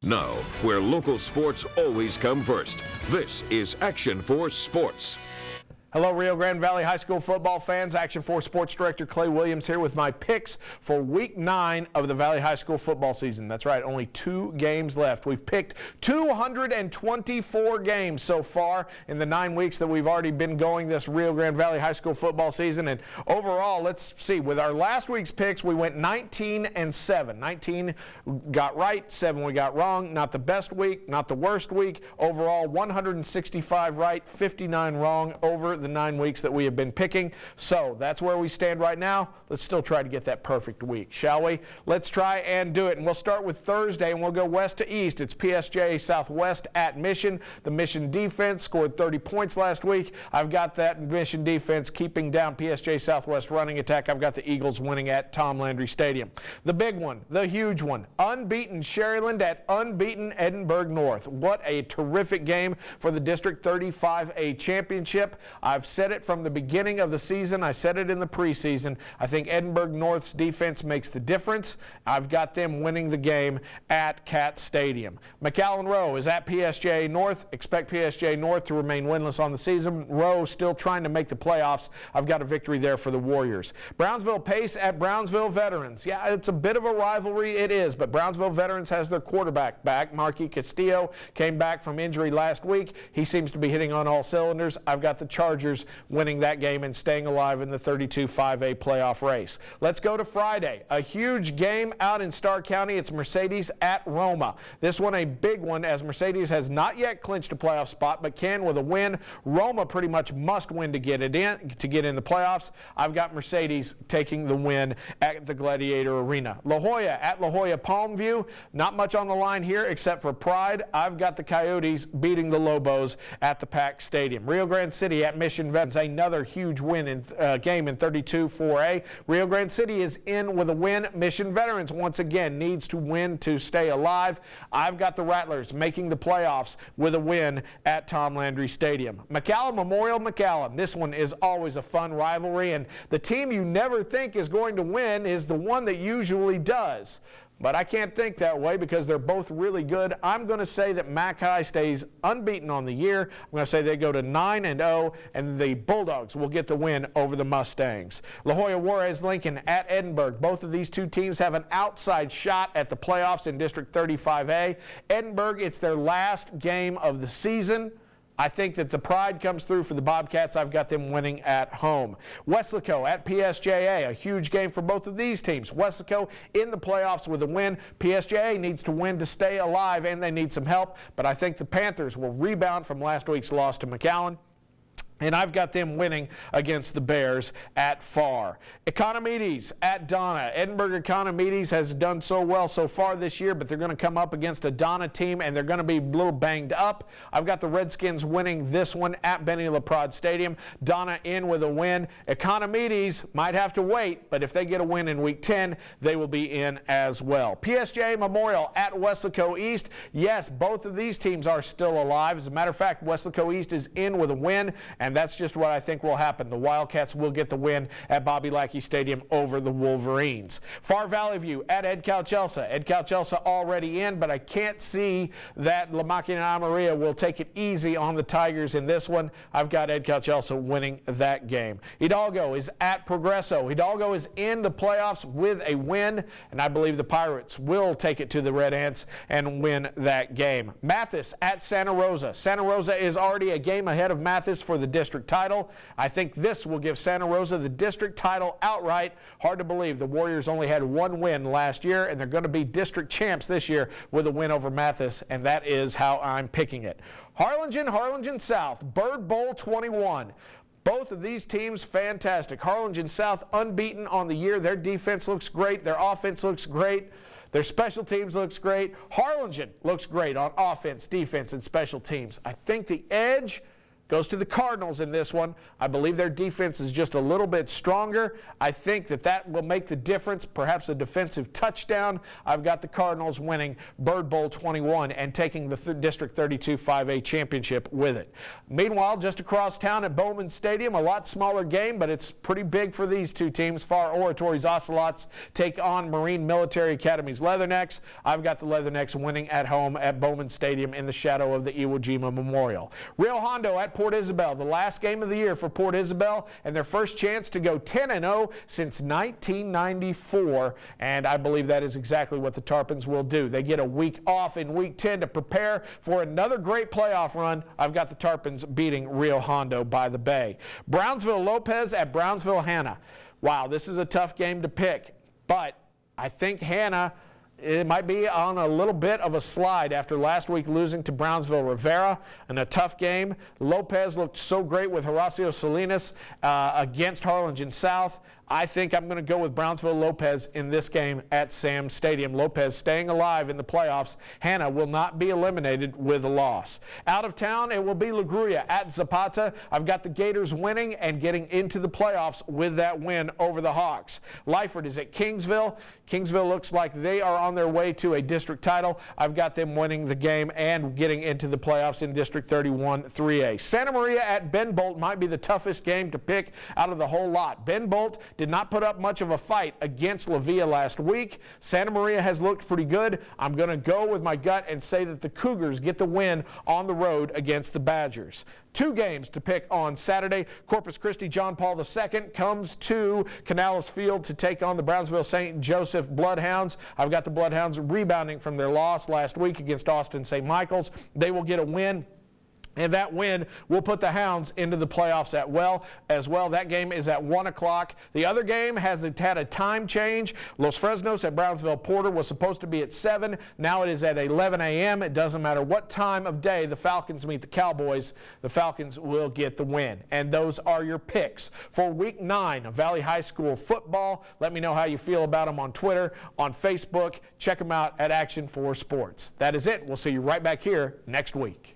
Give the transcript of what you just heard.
Now, where local sports always come first, this is Action 4 Sports. Hello, Rio Grande Valley High School football fans. Action 4 Sports Director Clay Williams here with my picks for Week 9 of the Valley High School football season. That's right, only 2 games left. We've picked 224 games so far in the 9 weeks that we've already been going this Rio Grande Valley High School football season. And overall, let's see, with our last week's picks, we went 19-7. 19 got right, 7 we got wrong. Not the best week, not the worst week. Overall, 165 right, 59 wrong over the 9 weeks that we have been picking. So that's where we stand right now. Let's still try to get that perfect week, shall we? Let's try and do it. And we'll start with Thursday, and we'll go west to east. It's PSJ Southwest at Mission. The Mission defense scored 30 points last week. I've got that Mission defense keeping down PSJ Southwest running attack. I've got the Eagles winning at Tom Landry Stadium. The big one, the huge one, unbeaten Sherryland at unbeaten Edinburgh North. What a terrific game for the District 35A championship. I've said it from the beginning of the season. I said it in the preseason. I think Edinburgh North's defense makes the difference. I've got them winning the game at Cat Stadium. McAllen Rowe is at PSJ North. Expect PSJ North to remain winless on the season. Rowe still trying to make the playoffs. I've got a victory there for the Warriors. Brownsville Pace at Brownsville Veterans. Yeah, it's a bit of a rivalry, it is, but Brownsville Veterans has their quarterback back. Marquis Castillo came back from injury last week. He seems to be hitting on all cylinders. I've got the Chargers winning that game and staying alive in the 32-5A playoff race. Let's go to Friday. A huge game out in Starr County. It's Mercedes at Roma. This one a big one, as Mercedes has not yet clinched a playoff spot, but can with a win. Roma pretty much must win to get in the playoffs. I've got Mercedes taking the win at the Gladiator Arena. La Jolla at La Jolla Palmview. Not much on the line here except for pride. I've got the Coyotes beating the Lobos at the PAC Stadium. Rio Grande City at Mission Veterans, another huge win in game in 32-4A. Rio Grande City is in with a win. Mission Veterans once again needs to win to stay alive. I've got the Rattlers making the playoffs with a win at Tom Landry Stadium. McAllen Memorial McAllen. This one is always a fun rivalry, and the team you never think is going to win is the one that usually does. But I can't think that way because they're both really good. I'm going to say that Mac High stays unbeaten on the year. I'm going to say they go to 9-0, and the Bulldogs will get the win over the Mustangs. La Jolla Juarez Lincoln at Edinburgh. Both of these two teams have an outside shot at the playoffs in District 35A. Edinburgh, it's their last game of the season. I think that the pride comes through for the Bobcats. I've got them winning at home. Weslaco at PSJA, a huge game for both of these teams. Weslaco in the playoffs with a win. PSJA needs to win to stay alive, and they need some help, but I think the Panthers will rebound from last week's loss to McAllen. And I've got them winning against the Bears at Farr. Economides at Donna. Edinburgh Economides has done so well so far this year, but they're going to come up against a Donna team, and they're going to be a little banged up. I've got the Redskins winning this one at Benny LaPrade Stadium. Donna in with a win. Economides might have to wait, but if they get a win in Week 10, they will be in as well. PSJ Memorial at Weslaco East. Yes, both of these teams are still alive. As a matter of fact, Weslaco East is in with a win, and that's just what I think will happen. The Wildcats will get the win at Bobby Lackey Stadium over the Wolverines. Far Valley View at Ed Cal-Chelsea. Ed Cal-Chelsea already in, but I can't see that La Máquina Maria will take it easy on the Tigers in this one. I've got Ed Cal-Chelsea winning that game. Hidalgo is at Progreso. Hidalgo is in the playoffs with a win, and I believe the Pirates will take it to the Red Ants and win that game. Mathis at Santa Rosa. Santa Rosa is already a game ahead of Mathis for the district title. I think this will give Santa Rosa the district title outright. Hard to believe the Warriors only had one win last year, and they're going to be district champs this year with a win over Mathis, and that is how I'm picking it. Harlingen South, Bird Bowl 21. Both of these teams fantastic. Harlingen South unbeaten on the year. Their defense looks great. Their offense looks great. Their special teams looks great. Harlingen looks great on offense, defense, and special teams. I think the edge goes to the Cardinals in this one. I believe their defense is just a little bit stronger. I think that will make the difference, perhaps a defensive touchdown. I've got the Cardinals winning Bird Bowl 21 and taking the District 32 5A championship with it. Meanwhile, just across town at Bowman Stadium, a lot smaller game, but it's pretty big for these two teams. Far Oratory's Ocelots take on Marine Military Academy's Leathernecks. I've got the Leathernecks winning at home at Bowman Stadium in the shadow of the Iwo Jima Memorial. Rio Hondo at Port Isabel, the last game of the year for Port Isabel, and their first chance to go 10-0 since 1994, and I believe that is exactly what the Tarpons will do. They get a week off in Week 10 to prepare for another great playoff run. I've got the Tarpons beating Rio Hondo by the Bay. Brownsville Lopez at Brownsville Hanna. Wow, this is a tough game to pick, but I think Hanna, it might be on a little bit of a slide after last week losing to Brownsville Rivera in a tough game. Lopez looked so great with Horacio Salinas against Harlingen South. I think I'm going to go with Brownsville Lopez in this game at Sam Stadium. Lopez staying alive in the playoffs. Hanna will not be eliminated with a loss. Out of town, it will be La Grulla at Zapata. I've got the Gators winning and getting into the playoffs with that win over the Hawks. Lyford is at Kingsville. Kingsville looks like they are on their way to a district title. I've got them winning the game and getting into the playoffs in District 31 3A. Santa Maria at Ben Bolt might be the toughest game to pick out of the whole lot. Ben Bolt did not put up much of a fight against La Villa last week. Santa Maria has looked pretty good. I'm going to go with my gut and say that the Cougars get the win on the road against the Badgers. Two games to pick on Saturday. Corpus Christi John Paul II comes to Canales Field to take on the Brownsville St. Joseph Bloodhounds. I've got the Bloodhounds rebounding from their loss last week against Austin St. Michael's. They will get a win, and that win will put the Hounds into the playoffs as well. That game is at 1 o'clock. The other game has had a time change. Los Fresnos at Brownsville Porter was supposed to be at 7. Now it is at 11 a.m. It doesn't matter what time of day the Falcons meet the Cowboys. The Falcons will get the win. And those are your picks for Week 9 of Valley High School football. Let me know how you feel about them on Twitter, on Facebook. Check them out at Action 4 Sports. That is it. We'll see you right back here next week.